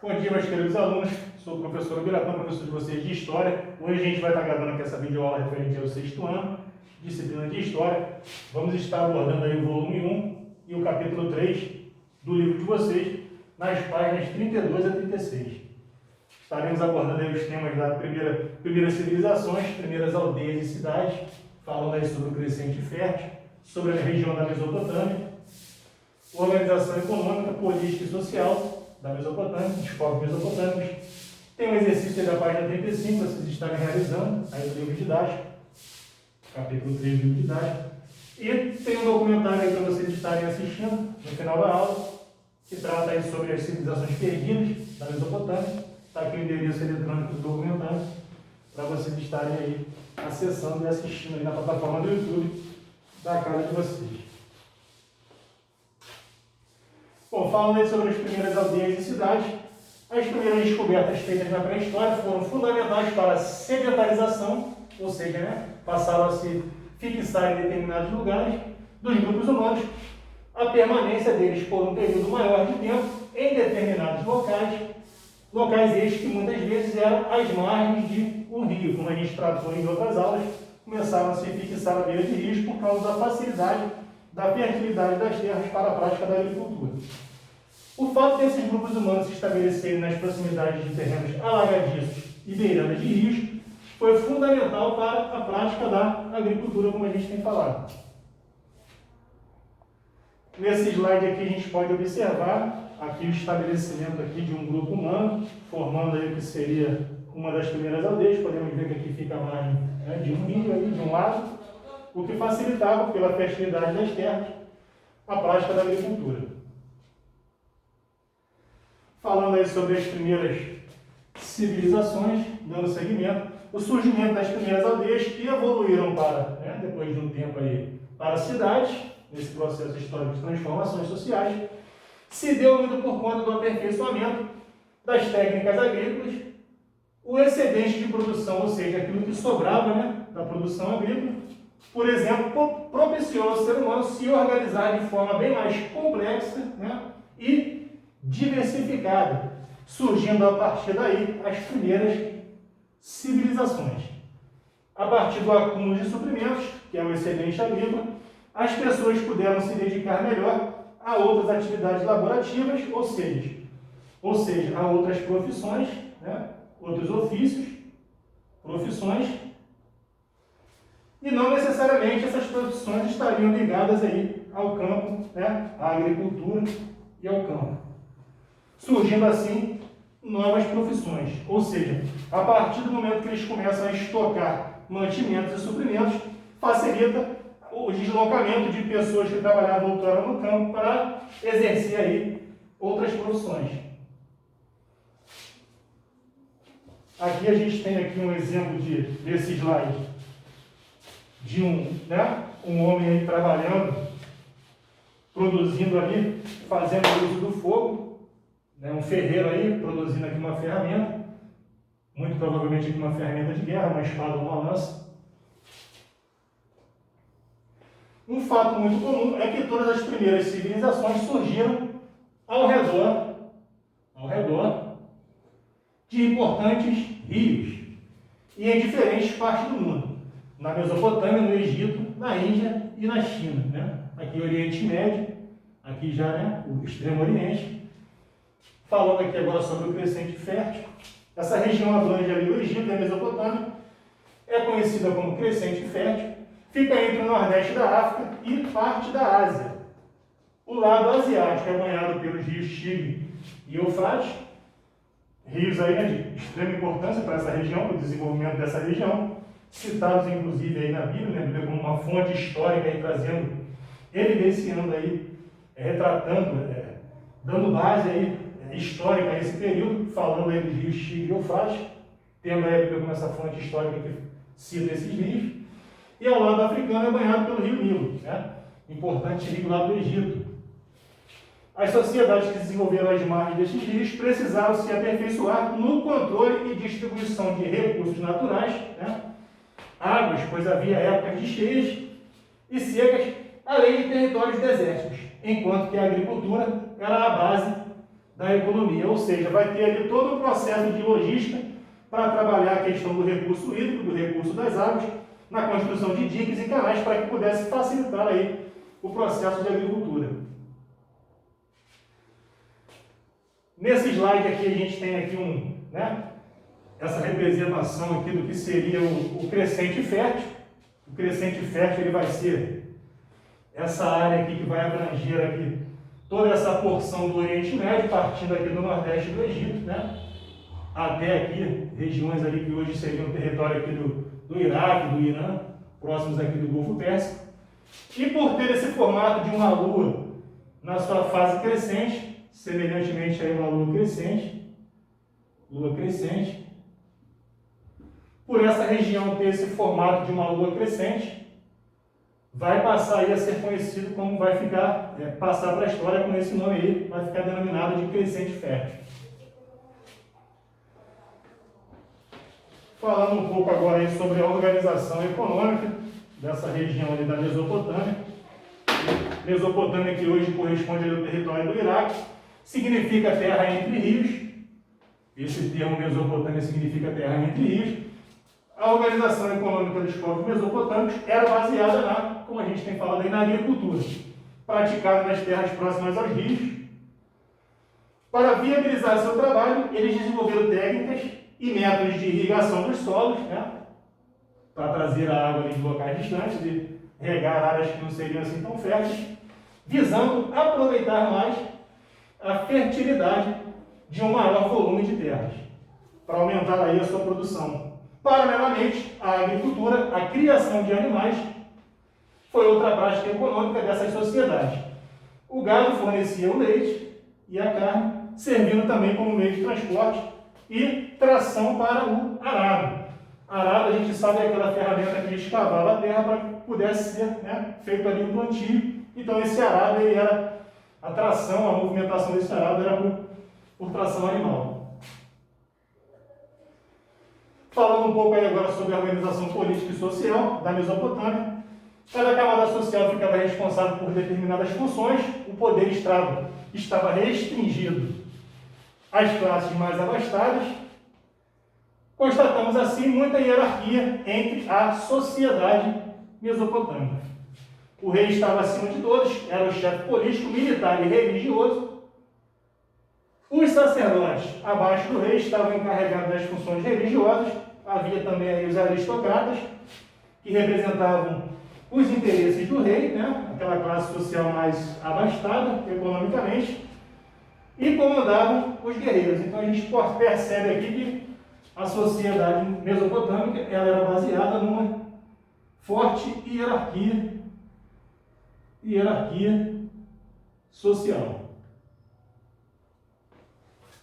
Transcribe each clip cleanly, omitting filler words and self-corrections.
Bom dia, meus queridos alunos. Sou o professor Biratã, professor de vocês de História. Hoje a gente vai estar gravando aqui essa videoaula referente ao sexto ano, disciplina de História. Vamos estar abordando aí o volume 1 e o capítulo 3 do livro de vocês, nas páginas 32 a 36. Estaremos abordando aí os temas da primeiras civilizações, primeiras aldeias e cidades, falando aí sobre o crescente fértil, sobre a região da Mesopotâmia, organização econômica, política e social da Mesopotâmia, dos povos mesopotâmicos. Tem um exercício aí da página 35 para vocês estarem realizando, aí do livro didático, capítulo 3 do livro didático. E tem um documentário aí para vocês estarem assistindo no final da aula, que trata aí sobre as civilizações perdidas da Mesopotâmia. Está aqui o endereço eletrônico do documentário, para vocês estarem aí acessando e assistindo aí na plataforma do YouTube da casa de vocês. Bom, falando aí sobre as primeiras aldeias e cidades, as primeiras descobertas feitas na pré-história foram fundamentais para a sedentarização, ou seja, passaram a se fixar em determinados lugares dos grupos humanos, a permanência deles por um período maior de tempo em determinados locais estes que muitas vezes eram as margens de um rio, como a gente tratou em outras aulas, começaram a se fixar à beira de rios por causa da facilidade da fertilidade das terras para a prática da agricultura. O fato desses grupos humanos se estabelecerem nas proximidades de terrenos alagadiços e beiradas de rios foi fundamental para a prática da agricultura, como a gente tem falado. Nesse slide aqui a gente pode observar aqui o estabelecimento aqui de um grupo humano, formando aí o que seria uma das primeiras aldeias. Podemos ver que aqui fica a margem de um rio, aí, de um lago, o que facilitava, pela fertilidade das terras, a prática da agricultura. Falando aí sobre as primeiras civilizações, dando seguimento, o surgimento das primeiras aldeias que evoluíram para, depois de um tempo aí, para cidades, nesse processo histórico de transformações sociais, se deu muito por conta do aperfeiçoamento das técnicas agrícolas, o excedente de produção, ou seja, aquilo que sobrava da produção agrícola, por exemplo, propiciou ao ser humano se organizar de forma bem mais complexa e diversificada, surgindo a partir daí as primeiras civilizações. A partir do acúmulo de suprimentos, que é o excedente agrícola, as pessoas puderam se dedicar melhor a outras atividades laborativas, ou seja, a outras profissões, outros ofícios, profissões, e não necessariamente essas profissões estariam ligadas aí ao campo, à agricultura e ao campo. Surgindo assim novas profissões, ou seja, a partir do momento que eles começam a estocar mantimentos e suprimentos, facilita o deslocamento de pessoas que trabalhavam outrora no campo para exercer aí outras profissões. Aqui a gente tem aqui um exemplo desse slide de um homem aí trabalhando, produzindo ali, fazendo uso do fogo, um ferreiro aí produzindo aqui uma ferramenta, muito provavelmente aqui uma ferramenta de guerra, uma espada ou uma lança. Um fato muito comum é que todas as primeiras civilizações surgiram ao redor de importantes rios e em diferentes partes do mundo. Na Mesopotâmia, no Egito, na Índia e na China. Aqui o Oriente Médio, aqui já o Extremo Oriente. Falando aqui agora sobre o crescente fértil, essa região abrange ali o Egito e a Mesopotâmia, é conhecida como crescente fértil, fica entre o Nordeste da África e parte da Ásia. O lado asiático é banhado pelos rios Tigre e Eufrates, rios aí de extrema importância para essa região, para o desenvolvimento dessa região, citados inclusive aí na Bíblia, como uma fonte histórica aí trazendo, evidenciando aí, retratando, dando base aí histórica a esse período, falando aí dos rios Tigre e Eufrates, tendo a Bíblia como essa fonte histórica que cita esses rios, e ao lado africano é banhado pelo rio Nilo, importante rio lá do Egito. As sociedades que desenvolveram as margens desses rios precisaram se aperfeiçoar no controle e distribuição de recursos naturais, águas, pois havia épocas de cheias e secas, além de territórios desérticos, enquanto que a agricultura era a base da economia, ou seja, vai ter ali todo o processo de logística para trabalhar a questão do recurso hídrico, do recurso das águas, na construção de diques e canais para que pudesse facilitar aí o processo de agricultura. Nesse slide aqui a gente tem aqui essa representação aqui do que seria o crescente fértil. O crescente fértil ele vai ser essa área aqui que vai abranger aqui toda essa porção do Oriente Médio, partindo aqui do Nordeste do Egito, né? Até aqui, regiões ali que hoje seriam o território aqui do Iraque, do Irã, próximos aqui do Golfo Pérsico. E por ter esse formato de uma lua na sua fase crescente, semelhantemente a uma lua crescente, por essa região ter esse formato de uma lua crescente, vai passar aí a ser conhecido como vai ficar, passar para a história com esse nome aí, vai ficar denominado de crescente fértil. Falando um pouco agora aí sobre a organização econômica dessa região ali da Mesopotâmia. Mesopotâmia, que hoje corresponde ao território do Iraque, significa terra entre rios. Esse termo Mesopotâmia significa terra entre rios. A organização econômica dos povos mesopotâmicos era baseada como a gente tem falado aí, na agricultura, praticada nas terras próximas aos rios. Para viabilizar seu trabalho, eles desenvolveram técnicas e métodos de irrigação dos solos, para trazer a água de locais distantes e regar áreas que não seriam assim tão férteis, visando aproveitar mais a fertilidade de um maior volume de terras, para aumentar aí a sua produção. Paralelamente, a agricultura, a criação de animais, foi outra prática econômica dessas sociedades. O gado fornecia o leite e a carne, servindo também como meio de transporte e tração para o arado. Arado, a gente sabe, é aquela ferramenta que escavava a terra para que pudesse ser feito ali um plantio. Então, esse arado, ele era a tração, a movimentação desse arado era por tração animal. Falando um pouco aí agora sobre a organização política e social da Mesopotâmia, cada camada social ficava responsável por determinadas funções, o poder estava restringido às classes mais abastadas. Constatamos assim muita hierarquia entre a sociedade mesopotâmica. O rei estava acima de todos, era o chefe político, militar e religioso. Os sacerdotes abaixo do rei estavam encarregados das funções religiosas. Havia também aí os aristocratas, que representavam os interesses do rei, aquela classe social mais abastada economicamente, e comandavam os guerreiros. Então a gente percebe aqui que a sociedade mesopotâmica ela era baseada numa forte hierarquia social.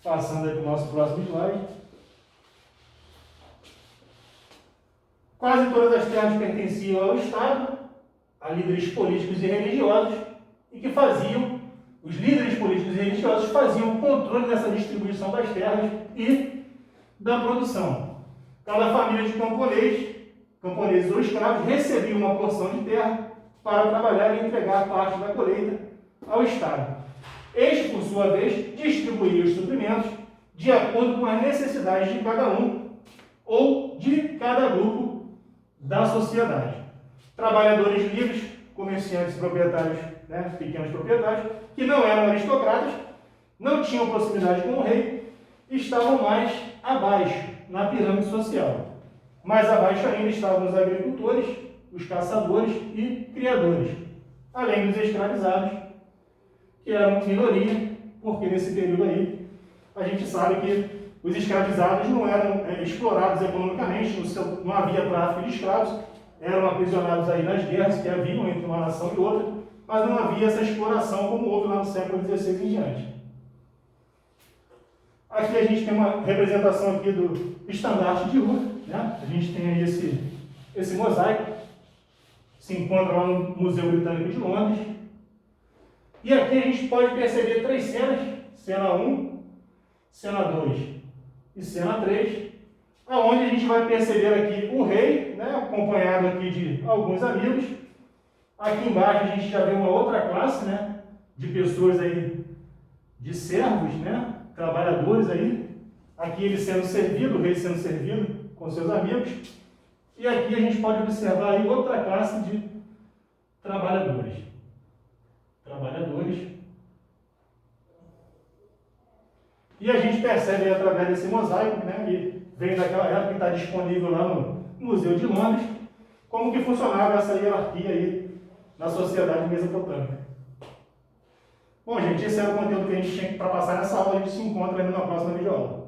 Passando aqui para o nosso próximo slide. Quase todas as terras pertenciam ao Estado, a líderes políticos e religiosos, e que os líderes políticos e religiosos faziam o controle dessa distribuição das terras e da produção. Cada família de camponeses ou escravos, recebia uma porção de terra para trabalhar e entregar parte da colheita ao Estado. Este, por sua vez, distribuía os suprimentos de acordo com as necessidades de cada um ou de cada grupo da sociedade. Trabalhadores livres, comerciantes, proprietários, pequenos proprietários, que não eram aristocratas, não tinham proximidade com o rei, estavam mais abaixo na pirâmide social. Mais abaixo ainda estavam os agricultores, os caçadores e criadores, além dos escravizados, que eram minoria, porque nesse período aí a gente sabe que os escravizados não eram explorados economicamente, não havia tráfico de escravos, eram aprisionados aí nas guerras que haviam entre uma nação e outra, mas não havia essa exploração como houve lá no século XVI em diante. Aqui a gente tem uma representação aqui do estandarte de Ur, A gente tem aí esse mosaico, se encontra lá no Museu Britânico de Londres. E aqui a gente pode perceber 3 cenas, cena 1, cena 2 e cena 3, aonde a gente vai perceber aqui o rei, acompanhado aqui de alguns amigos. Aqui embaixo a gente já vê uma outra classe, de pessoas aí de servos, né? Trabalhadores aí. Aqui ele sendo servido, o rei sendo servido com seus amigos. E aqui a gente pode observar aí outra classe de trabalhadores. Trabalhadores. E a gente percebe aí, através desse mosaico, né, que vem daquela época que está disponível lá no Museu de Londres, como que funcionava essa hierarquia aí na sociedade mesopotâmica. Bom, gente, esse era o conteúdo que a gente tinha para passar nessa aula. A gente se encontra aí na próxima videoaula.